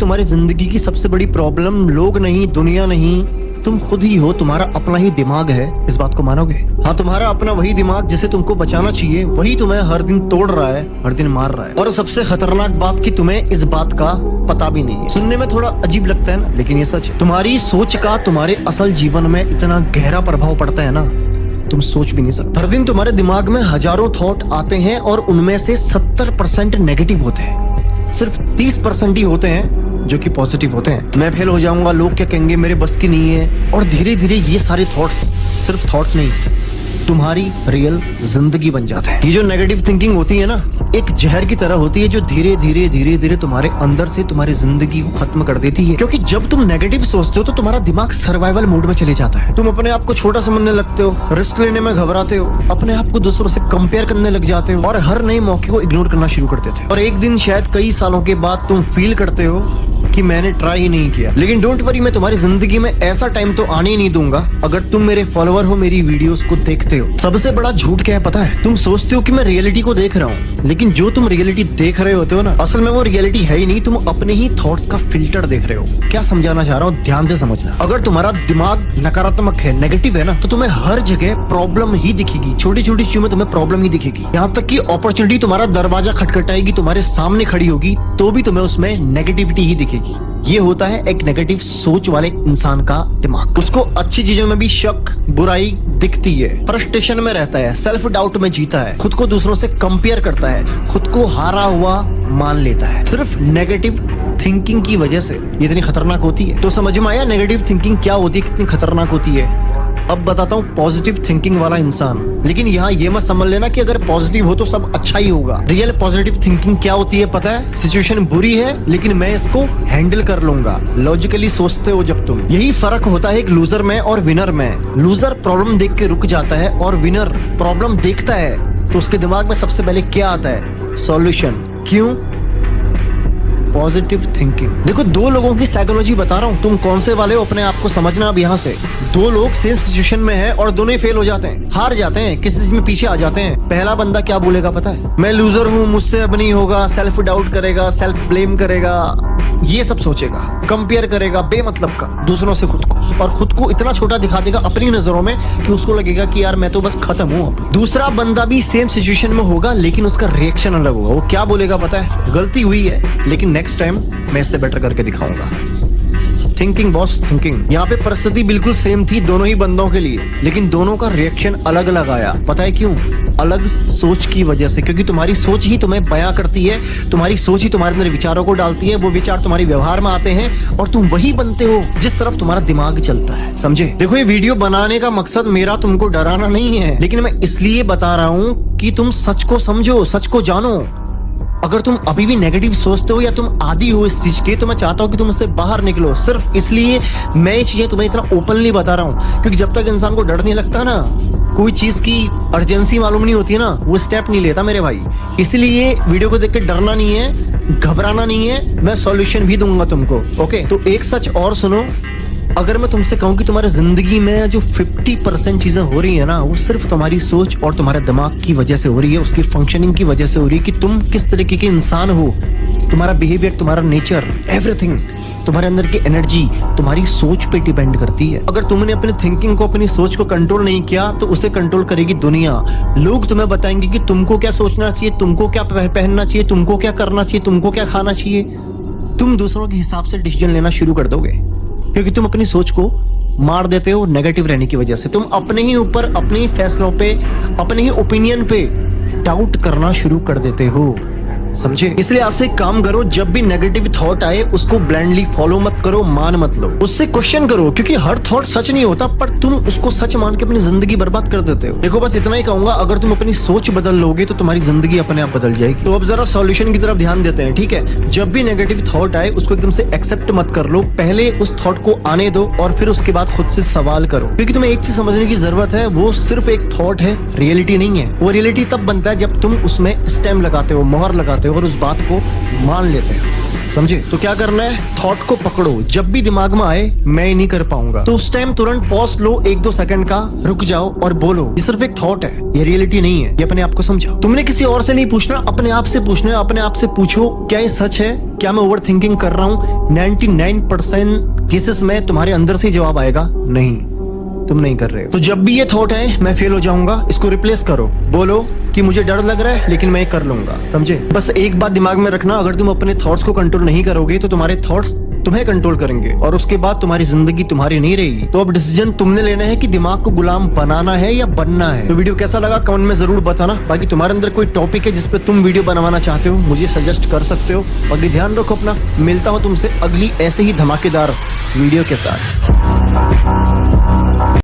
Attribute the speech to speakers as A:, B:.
A: तुम्हारी जिंदगी की सबसे बड़ी प्रॉब्लम लोग नहीं, दुनिया नहीं, तुम खुद ही हो। तुम्हारा अपना ही दिमाग है, इस बात को मानोगे? हाँ, तुम्हारा अपना वही दिमाग जिसे तुमको बचाना चाहिए, वही तुम्हें हर दिन तोड़ रहा है, हर दिन मार रहा है। और सबसे खतरनाक बात कि तुम्हें इस बात का पता भी नहीं है। सुनने में थोड़ा अजीब लगता है ना, लेकिन ये सच है। तुम्हारी सोच का तुम्हारे असल जीवन में इतना गहरा प्रभाव पड़ता है ना, तुम सोच भी नहीं सकते। हर दिन तुम्हारे दिमाग में हजारों थॉट आते हैं और उनमें से 70% नेगेटिव होते हैं। सिर्फ 30% ही होते हैं जो कि पॉजिटिव होते हैं। मैं फेल हो जाऊंगा, लोग क्या कहेंगे, मेरे बस की नहीं है। और धीरे धीरे ये सारे थॉट्स सिर्फ थॉट्स नहीं, तुम्हारी रियल जिंदगी बन जाते हैं। ये जो नेगेटिव थिंकिंग होती है ना, एक जहर की तरह होती है जो धीरे धीरे तुम्हारे अंदर से तुम्हारी जिंदगी को खत्म कर देती है। क्योंकि जब तुम नेगेटिव सोचते हो तो तुम्हारा दिमाग सर्वाइवल मोड में चले जाता है। तुम अपने आप को छोटा समझने लगते हो, रिस्क लेने में घबराते हो, अपने आप को दूसरों से कंपेयर करने लग जाते हो और हर नए मौके को इग्नोर करना शुरू कर देते हो। और एक दिन शायद कई सालों के बाद तुम फील करते हो कि मैंने ट्राई ही नहीं किया। लेकिन डोंट वरी, मैं तुम्हारी जिंदगी में ऐसा टाइम तो आने ही नहीं दूंगा अगर तुम मेरे फॉलोअर हो, मेरी वीडियोस को देखते हो। सबसे बड़ा झूठ क्या है पता है? तुम सोचते हो कि मैं रियलिटी को देख रहा हूँ, लेकिन जो तुम रियलिटी देख रहे होते हो ना, असल में वो रियलिटी है ही नहीं। तुम अपने ही थॉट्स का फिल्टर देख रहे हो। क्या समझाना चाह रहा हूँ, ध्यान से समझना। अगर तुम्हारा दिमाग नकारात्मक है, नेगेटिव है ना, तो तुम्हें हर जगह प्रॉब्लम ही दिखेगी। छोटी छोटी चीजों में तुम्हें प्रॉब्लम ही दिखेगी। यहाँ तक कि अपॉर्चुनिटी तुम्हारा दरवाजा खटखटाएगी, तुम्हारे सामने खड़ी होगी, तो भी तुम्हें उसमें नेगेटिविटी ही दिखेगी। ये होता है एक नेगेटिव सोच वाले इंसान का दिमाग। उसको अच्छी चीजों में भी शक, बुराई दिखती है, फ्रस्ट्रेशन में रहता है, सेल्फ डाउट में जीता है, खुद को दूसरों से कंपेयर करता है, खुद को हारा हुआ मान लेता है, सिर्फ नेगेटिव थिंकिंग की वजह से। ये इतनी खतरनाक होती है। तो समझ में आया नेगेटिव थिंकिंग क्या होती है, कितनी खतरनाक होती है? अब बताता हूँ पॉजिटिव थिंकिंग वाला इंसान। लेकिन यहाँ ये मत समझ लेना कि अगर पॉजिटिव हो तो सब अच्छा ही होगा। रियल पॉजिटिव थिंकिंग क्या होती है पता है? सिचुएशन बुरी है लेकिन मैं इसको हैंडल कर लूंगा, लॉजिकली सोचते हो जब तुम। यही फर्क होता है एक लूजर में और विनर में। लूजर प्रॉब्लम देख के रुक जाता है और विनर प्रॉब्लम देखता है तो उसके दिमाग में सबसे पहले क्या आता है? सॉल्यूशन। क्यों? Positive thinking. देखो, दो लोगों की साइकोलॉजी बता रहा हूँ, तुम कौन से वाले हो अपने आप को समझना। अब यहाँ से दो लोग सेम सिचुएशन में हैं और दोनों ही फेल हो जाते हैं, हार जाते हैं, किसी चीज में पीछे आ जाते हैं। पहला बंदा क्या बोलेगा पता है? मैं लूजर हूँ, मुझसे अब नहीं होगा, सेल्फ डाउट करेगा, सेल्फ ब्लेम करेगा, ये सब सोचेगा, कंपेयर करेगा बेमतलब का दूसरों से खुद को, और खुद को इतना छोटा दिखा देगा अपनी नजरों में कि उसको लगेगा कि यार मैं तो बस खत्म हूँ। दूसरा बंदा भी सेम सिचुएशन में होगा लेकिन उसका रिएक्शन अलग होगा। वो क्या बोलेगा पता है? गलती हुई है लेकिन नेक्स्ट टाइम मैं इससे बेटर करके दिखाऊंगा। Thinking boss, thinking. यहाँ पे परिस्थिति बिल्कुल सेम थी दोनों ही बंदों के लिए, लेकिन दोनों का रिएक्शन अलग अलग आया। पता है क्यों? अलग सोच की वजह से। क्योंकि तुम्हारी सोच ही तुम्हें बयां करती है, तुम्हारी सोच ही तुम्हारे अंदर विचारों को डालती है, वो विचार तुम्हारे व्यवहार में आते हैं और तुम वही बनते हो जिस तरफ तुम्हारा दिमाग चलता है। समझे? देखो, ये वीडियो बनाने का मकसद मेरा तुमको डराना नहीं है, लेकिन मैं इसलिए बता रहा हूँ कि तुम सच को समझो, सच को जानो। अगर तुम अभी भी नेगेटिव सोचते हो या तुम आदी हो इस चीज के, तो मैं चाहता हूं कि तुम इससे बाहर निकलो। सिर्फ इसलिए मैं ये चीजें तुम्हें इतना ओपनली बता रहा हूं, क्योंकि जब तक इंसान को डर नहीं लगता ना, कोई चीज की अर्जेंसी मालूम नहीं होती है ना, वो स्टेप नहीं लेता मेरे भाई। इसलिए वीडियो को देख के डरना नहीं है, घबराना नहीं है, मैं सॉल्यूशन भी दूंगा तुमको। ओके, तो एक सच और सुनो। अगर मैं तुमसे कहूं कि तुम्हारे जिंदगी में जो 50% चीजें हो रही है ना, वो सिर्फ तुम्हारी सोच और तुम्हारे दिमाग की वजह से हो रही है, उसकी फंक्शनिंग की वजह से हो रही है कि तुम किस तरीके के इंसान हो, तुम्हारा बिहेवियर, तुम्हारा नेचर, एवरीथिंग, तुम्हारे अंदर की एनर्जी तुम्हारी सोच पे डिपेंड करती है। अगर तुमने अपनी थिंकिंग को, अपनी सोच को कंट्रोल नहीं किया तो उसे कंट्रोल करेगी दुनिया। लोग तुम्हें बताएंगे कि तुमको क्या सोचना चाहिए, तुमको क्या पहनना चाहिए, तुमको क्या करना चाहिए, तुमको क्या खाना चाहिए। तुम दूसरों के हिसाब से डिसीजन लेना शुरू कर दोगे क्योंकि तुम अपनी सोच को मार देते हो नेगेटिव रहने की वजह से। तुम अपने ही ऊपर, अपने ही फैसलों पे, अपने ही ओपिनियन पे डाउट करना शुरू कर देते हो। समझे? इसलिए आज से काम करो, जब भी नेगेटिव थॉट आए उसको ब्लाइंडली फॉलो मत करो, मान मत लो, उससे क्वेश्चन करो। क्योंकि हर थॉट सच नहीं होता, पर तुम उसको सच मान के अपनी जिंदगी बर्बाद कर देते हो। देखो, बस इतना ही कहूंगा, अगर तुम अपनी सोच बदल लोगे तो तुम्हारी जिंदगी अपने आप बदल जाएगी। तो अब जरा सॉल्यूशन की तरफ ध्यान देते हैं, ठीक है? जब भी नेगेटिव थॉट आए उसको एकदम से एक्सेप्ट मत कर लो, पहले उस थॉट को आने दो और फिर उसके बाद खुद से सवाल करो। क्योंकि तुम्हें एक चीज समझने की जरूरत है, वो सिर्फ एक थॉट है, रियलिटी नहीं है। वो रियलिटी तब बनता है जब तुम उसमें स्टैम्प लगाते हो, मोहर लगाते हो। जाते हो और उस बात को मान लेते हो। समझे? तो क्या करना है, थॉट को पकड़ो। जब भी दिमाग में आए मैं ही नहीं कर पाऊंगा, तो उस टाइम तुरंत पॉज लो, 1-2 सेकंड का रुक जाओ और बोलो ये सिर्फ एक थॉट है, ये रियलिटी नहीं है। ये अपने आप को समझाओ। तुमने किसी और से नहीं पूछना, अपने आप से पूछना है। अपने आप से पूछो क्या ये सच है, क्या मैं ओवर थिंकिंग कर रहा हूँ। 99% केसेस में तुम्हारे अंदर से जवाब आएगा नहीं, तुम नहीं कर रहे हो। तो जब भी ये थॉट है मैं फेल हो जाऊंगा, इसको रिप्लेस करो। बोलो कि मुझे डर लग रहा है लेकिन मैं कर लूंगा। समझे? बस एक बात दिमाग में रखना, अगर तुम अपने थॉट्स को कंट्रोल नहीं करोगे तो तुम्हारे थॉट्स तुम्हें कंट्रोल करेंगे और उसके बाद तुम्हारी जिंदगी तुम्हारी नहीं रहेगी। तो अब डिसीजन तुमने लेना है कि दिमाग को गुलाम बनाना है या बनना है। तो वीडियो कैसा लगा कमेंट में जरूर बताना। बाकी तुम्हारे अंदर कोई टॉपिक है जिसपे तुम वीडियो बनवाना चाहते हो, मुझे सजेस्ट कर सकते हो। बाकी ध्यान रखो अपना, मिलता हूँ तुमसे अगली ऐसे ही धमाकेदार वीडियो के साथ।